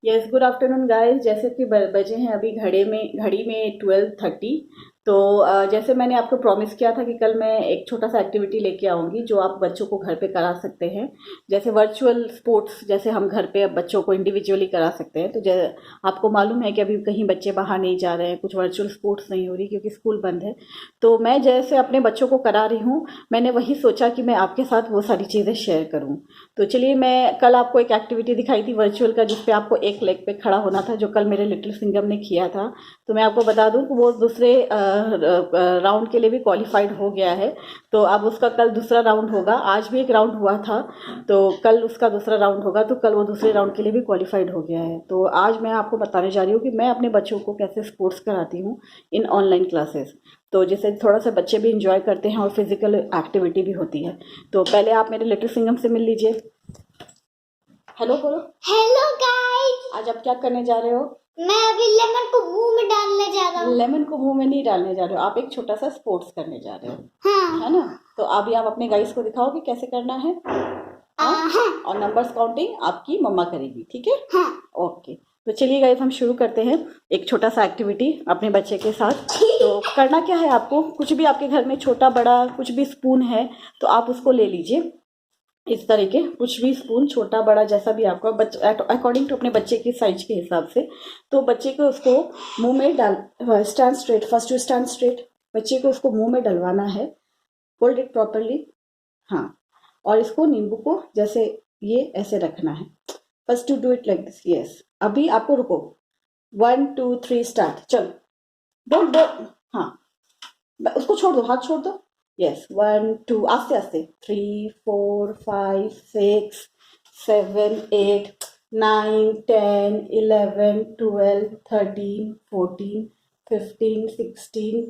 Yes, good afternoon guys. जैसे कि बजे हैं अभी घड़ी में 12:30। तो जैसे मैंने आपको प्रॉमिस किया था कि कल मैं एक छोटा सा एक्टिविटी लेके आऊंगी जो आप बच्चों को घर पे करा सकते हैं। जैसे वर्चुअल स्पोर्ट्स, जैसे हम घर पे अब बच्चों को इंडिविजुअली करा सकते हैं। तो आपको मालूम है कि अभी कहीं बच्चे बाहर नहीं जा रहे हैं, कुछ वर्चुअल स्पोर्ट्स नहीं हो रही क्योंकि स्कूल बंद है। तो मैं जैसे अपने बच्चों को करा रही हूँ, मैंने वही सोचा कि मैं आपके साथ वो सारी चीज़ें शेयर करूँ। तो चलिए, मैं कल आपको एक एक्टिविटी दिखाई थी वर्चुअल का, जिसपे आपको एक लेग पे खड़ा होना था, जो कल मेरे लिटिल सिंगम ने किया था। तो मैं आपको बता दूं कि वो दूसरे राउंड के लिए भी क्वालिफाइड हो गया है। तो अब उसका कल दूसरा राउंड होगा। आज भी एक राउंड हुआ था, तो कल उसका दूसरा राउंड होगा। तो कल वो दूसरे राउंड के लिए भी क्वालिफाइड हो गया है। तो आज मैं आपको बताने जा रही हूँ कि मैं अपने बच्चों को कैसे स्पोर्ट्स कराती हूँ इन ऑनलाइन क्लासेस। तो जैसे थोड़ा सा बच्चे भी इंजॉय करते हैं और फिजिकल एक्टिविटी भी होती है। तो पहले आप मेरे लिटिल सिंगम से मिल लीजिए। हेलो बोलो। Hello guys. आज आप क्या करने जा रहे हो? मैं अभी लेमन को मुंह में डालने जा रहा हूँ। लेमन को मुंह में नहीं डालने जा रहे हो, आप एक छोटा सा स्पोर्ट्स करने जा रहे हो। हाँ। है ना? तो अभी आप अपने गाइस को दिखाओ कि कैसे करना है। हाँ। और नंबर्स काउंटिंग आपकी मम्मा करेगी, ठीक है? हाँ। ओके। तो चलिए गाइस, हम शुरू करते हैं एक छोटा सा एक्टिविटी अपने बच्चे के साथ। तो करना क्या है, आपको कुछ भी आपके घर में छोटा बड़ा कुछ भी स्पून है तो आप उसको ले लीजिए। इस तरीके कुछ भी स्पून, छोटा बड़ा जैसा भी आपका अकॉर्डिंग टू अपने बच्चे की साइज के हिसाब से। तो बच्चे को उसको मुंह में डाल, stand straight, first to stand straight. बच्चे को उसको मुंह में डलवाना है। Hold it properly. हाँ। और इसको नींबू को जैसे ये ऐसे रखना है। First to do it like this. Yes, अभी आपको रुको। 1 2 3 स्टार्ट। चलो। Don't don't. हाँ, उसको छोड़ दो, हाथ छोड़ दो। यस, 1 2, आस्ते आस्ते। 3 4 5 6 7 8 9 10 11 12 13 14 15 16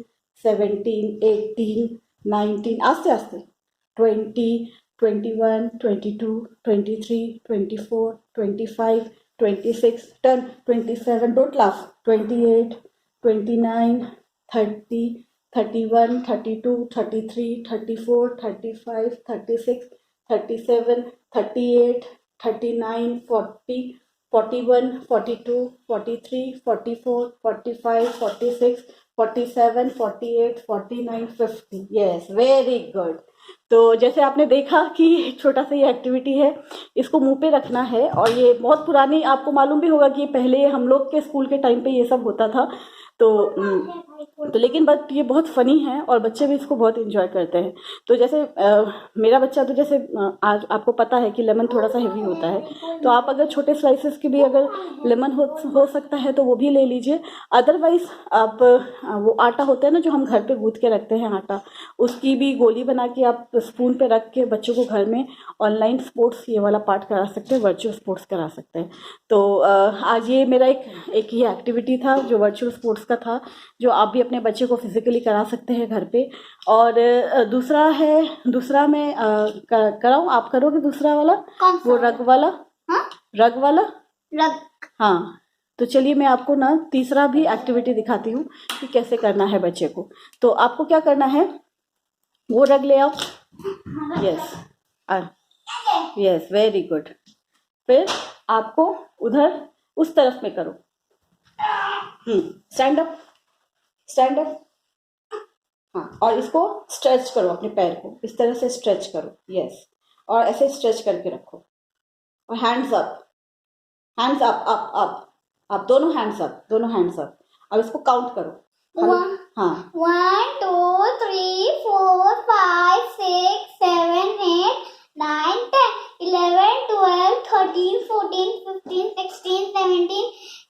17 18 19, आस्ते आस्ते। 20 21 22 23 24 25 26, turn 27, don't laugh. 28 29 30 31 32 33 34 35 36 37 38 39 40 41 42 43 44 45 46 47 48 49 50। Yes, very good. तो जैसे आपने देखा कि छोटा सा ये एक्टिविटी है, इसको मुंह पे रखना है। और ये बहुत पुरानी, आपको मालूम भी होगा कि पहले हम लोग के स्कूल के टाइम पे ये सब होता था। तो लेकिन बट ये बहुत फनी है और बच्चे भी इसको बहुत इंजॉय करते हैं। तो जैसे मेरा बच्चा तो जैसे आज आपको पता है कि लेमन थोड़ा सा हेवी होता है। तो आप अगर छोटे स्लाइसेस की भी अगर लेमन हो सकता है तो वो भी ले लीजिए। अदरवाइज आप वो आटा होता है ना जो हम घर पे गूंथ के रखते हैं आटा, उसकी भी गोली बना के आप स्पून पे रख के बच्चों को घर में ऑनलाइन स्पोर्ट्स ये वाला पार्ट करा सकते हैं, वर्चुअल स्पोर्ट्स करा सकते हैं। तो आज ये मेरा एक ये एक्टिविटी था जो वर्चुअल स्पोर्ट्स का था, जो आप भी अपने बच्चे को फिजिकली करा सकते हैं घर पे। और दूसरा मैं कराऊँ, आप करोगे दूसरा वाला? कौन सा? वो रग वाला। हाँ? रग वाला। रग। हाँ। तो चलिए, मैं आपको ना तीसरा भी एक्टिविटी दिखाती हूँ कि कैसे करना है बच्चे को। तो आपको क्या करना है, वो रग ले आओ। Yes, yes, very good. फिर आपको उधर उस तरफ में करो। Stand up, stand up. हाँ, और इसको स्ट्रेच करो, अपने पैर को इस तरह से स्ट्रेच करो। यस, और ऐसे स्ट्रेच करके रखो। और hands up, hands up up up up, दोनों हैंड्स अप, दोनों हैंड्स अप। अब इसको काउंट करो। हाँ, 1 2 3 4 5 6 7 8 9 10 11 12 13 14 15 16 17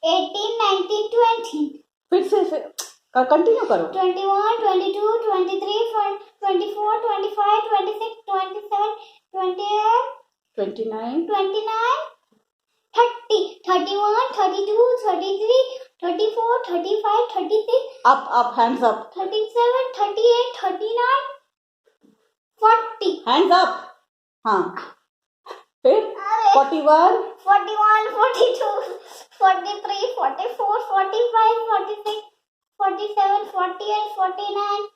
18 19 20। फिर से कंटिन्यू करो। 21 22 23 24 25 26 27 28 29 29 30 31 32 33 34 35 36 up hands up. 37 38 39 40। Hands up. हाँ, फिर 41 41 42 43 44 45 46 47 48 49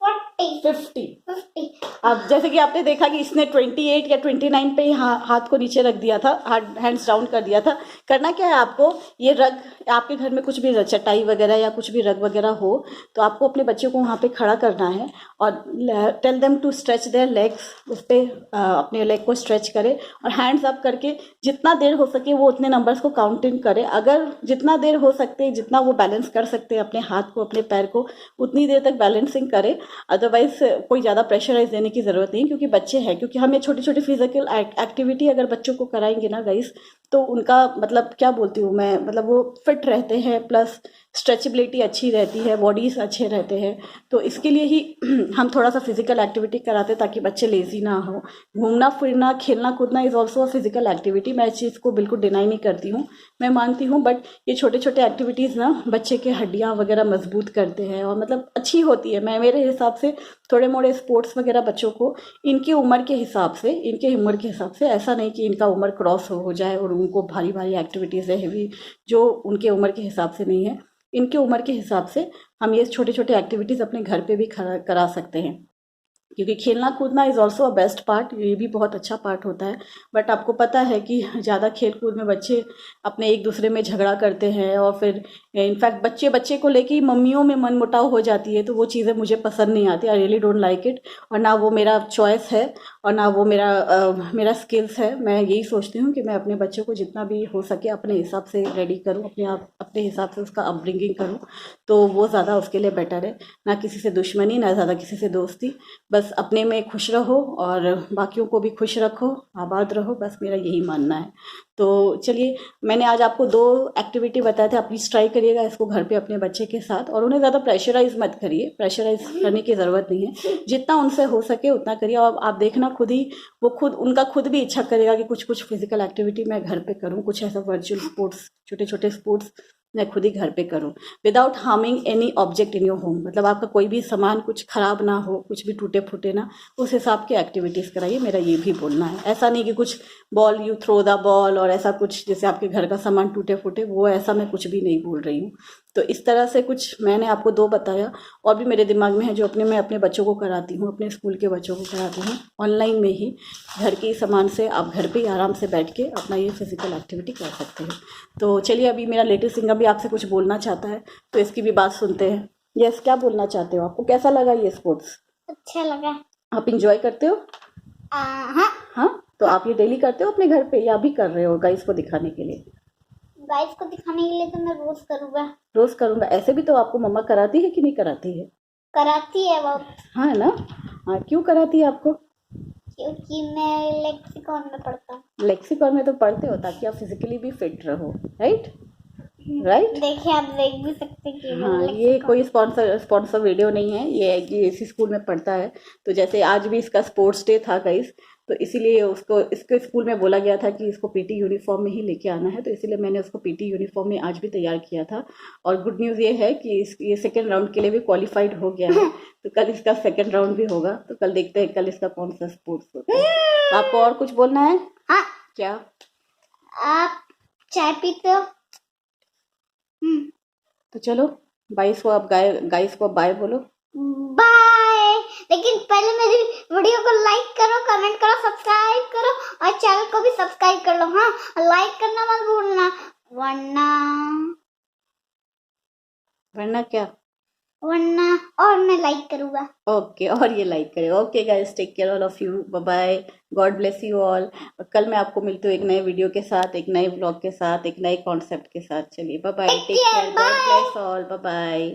40 50। 50 अब जैसे कि आपने देखा कि इसने 28 या 29 पे ही हाथ को नीचे रख दिया था, हैंड्स डाउन कर दिया था। करना क्या है आपको, ये रग, आपके घर में कुछ भी चटाई वगैरह या कुछ भी रग वगैरह हो तो आपको अपने बच्चे को वहाँ पे खड़ा करना है और tell them to stretch their legs, उस पर अपने लेग को स्ट्रेच करें और हैंड्स अप करके जितना देर हो सके वो उतने नंबर्स को काउंटिंग करें। अगर जितना देर हो सकते जितना वो बैलेंस कर सकते हैं अपने हाथ को अपने पैर को उतनी देर तक बैलेंसिंग करें। अदरवाइज कोई ज़्यादा प्रेशराइज देने की ज़रूरत नहीं, क्योंकि बच्चे हैं, क्योंकि हम ये छोटी छोटी फिजिकल एक्टिविटी अगर बच्चों को कराएंगे ना गाइस तो उनका मतलब क्या बोलती हूँ मैं, मतलब वो फिट रहते हैं, प्लस स्ट्रेचेबिलिटी अच्छी रहती है, बॉडीज अच्छे रहते हैं। तो इसके लिए ही हम थोड़ा सा फिजिकल एक्टिविटी कराते हैं ताकि बच्चे लेजी ना हो। घूमना फिरना खेलना कूदना is also a physical activity, मैं इस चीज़ को बिल्कुल डिनाई नहीं करती हूँ, मैं मानती हूँ। बट ये छोटे छोटे एक्टिविटीज़ ना बच्चे के हड्डियाँ वगैरह मजबूत करते हैं और मतलब अच्छी होती है। मैं मेरे हिसाब से थोड़े मोड़े स्पोर्ट्स वगैरह बच्चों को इनकी उम्र के हिसाब से, ऐसा नहीं कि इनका उम्र क्रॉस हो जाए और उनको भारी भारी एक्टिविटीज़ है हेवी जो उनके उम्र के हिसाब से नहीं है, इनके उम्र के हिसाब से हम ये छोटे छोटे एक्टिविटीज़ अपने घर पे भी करा सकते हैं। क्योंकि खेलना कूदना is also a best part, ये भी बहुत अच्छा पार्ट होता है। बट आपको पता है कि ज़्यादा खेल कूद में बच्चे अपने एक दूसरे में झगड़ा करते हैं और फिर इनफैक्ट बच्चे बच्चे को लेके ही मम्मियों में मनमुटाव हो जाती है, तो वो चीज़ें मुझे पसंद नहीं आती। I really don't like it, और ना वो मेरा चॉइस है और ना वो मेरा स्किल्स है। मैं यही सोचती हूँ कि मैं अपने बच्चे को जितना भी हो सके अपने हिसाब से रेडी करूँ, अपने हिसाब से उसका अपब्रिंगिंग करूँ, तो वो ज़्यादा उसके लिए बेटर है। ना किसी से दुश्मनी, ना ज़्यादा किसी से दोस्ती, बस अपने में खुश रहो और बाकियों को भी खुश रखो, आबाद रहो, बस मेरा यही मानना है। तो चलिए, मैंने आज आपको 2 एक्टिविटी बताए थे, आप प्लीज़ ट्राई करिएगा इसको घर पे अपने बच्चे के साथ, और उन्हें ज़्यादा प्रेशराइज मत करिए, प्रेशराइज करने की ज़रूरत नहीं है, जितना उनसे हो सके उतना करिए। और आप देखना खुद ही वो उनका खुद भी इच्छा करेगा कि कुछ कुछ फिजिकल एक्टिविटी मैं घर पे करूँ, कुछ ऐसा वर्चुअल स्पोर्ट्स, छोटे छोटे स्पोर्ट्स मैं खुद ही घर पे करूँ without harming any object in your home. मतलब आपका कोई भी सामान कुछ खराब ना हो, कुछ भी टूटे फूटे ना, उस हिसाब के एक्टिविटीज़ कराइए, मेरा ये भी बोलना है। ऐसा नहीं कि कुछ ball you throw the ball और ऐसा कुछ जैसे आपके घर का सामान टूटे फूटे, वो ऐसा मैं कुछ भी नहीं बोल रही हूँ। तो इस तरह से कुछ मैंने आपको 2 बताया, और भी मेरे दिमाग में है जो मैं अपने बच्चों को कराती हूँ, अपने स्कूल के बच्चों को कराती हूँ ऑनलाइन में ही। घर के सामान से आप घर पे ही आराम से बैठ के अपना ये फिजिकल एक्टिविटी कर सकते हैं। तो चलिए, अभी मेरा लिटिल सिंगर भी आपसे कुछ बोलना चाहता है, तो इसकी भी बात सुनते हैं। यस, क्या बोलना चाहते हो, आपको कैसा लगा ये स्पोर्ट्स? अच्छा लगा। आप इंजॉय करते हो? हाँ। हाँ, तो आप ये डेली करते हो अपने घर पे या अभी कर रहे हो गाइस को दिखाने के लिए? गाइस को दिखाने के लिए तो मैं रोज करूँगा। रोज करूंगा, ऐसे भी तो आपको मम्मा कराती है कि नहीं कराती है? कराती है बहुत। हाँ ना, हाँ, क्यों कराती है आपको? क्योंकि मैं लेक्सिकॉन में पढ़ता हूँ। लेक्सिकॉन में तो पढ़ते हो ताकि आप फिजिकली भी फिट रहो, राइट? देखिए, आप देख भी सकते हैं कि हाँ, ये कोई स्पॉन्सर वीडियो नहीं है, ये है कि इसी स्कूल में पढ़ता है। तो जैसे आज भी इसका स्पोर्ट्स डे था गाइस, तो इसीलिए इसके स्कूल में बोला गया था कि इसको पीटी यूनिफॉर्म में ही लेके आना है, तो इसीलिए मैंने उसको पीटी यूनिफॉर्म में आज भी तैयार किया था। और गुड न्यूज़ ये है कि ये सेकेंड राउंड के लिए भी क्वालिफाइड हो गया है, तो कल इसका सेकेंड राउंड भी होगा। तो कल देखते हैं कल इसका कौन सा स्पोर्ट्स होता है। आपको और कुछ बोलना है? हाँ। क्या? आप चाय पीते हो? तो चलो, गाइस को बाय बोलो। बाय। लेकिन पहले मेरी वीडियो को लाइक करो, कमेंट करो, सब्सक्राइब करो और चैनल को भी सब्सक्राइब कर लो। हाँ, लाइक करना मत भूलना, वरना और मैं लाइक करूँगा। ओके, और ये लाइक करें। Okay guys, take care all of you, bye bye, God bless you all. कल मैं आपको मिलती हूँ एक नए वीडियो के साथ, एक नए व्लॉग के साथ, एक नए कॉन्सेप्ट के साथ। चलिए bye bye, take care, God bless all, bye bye.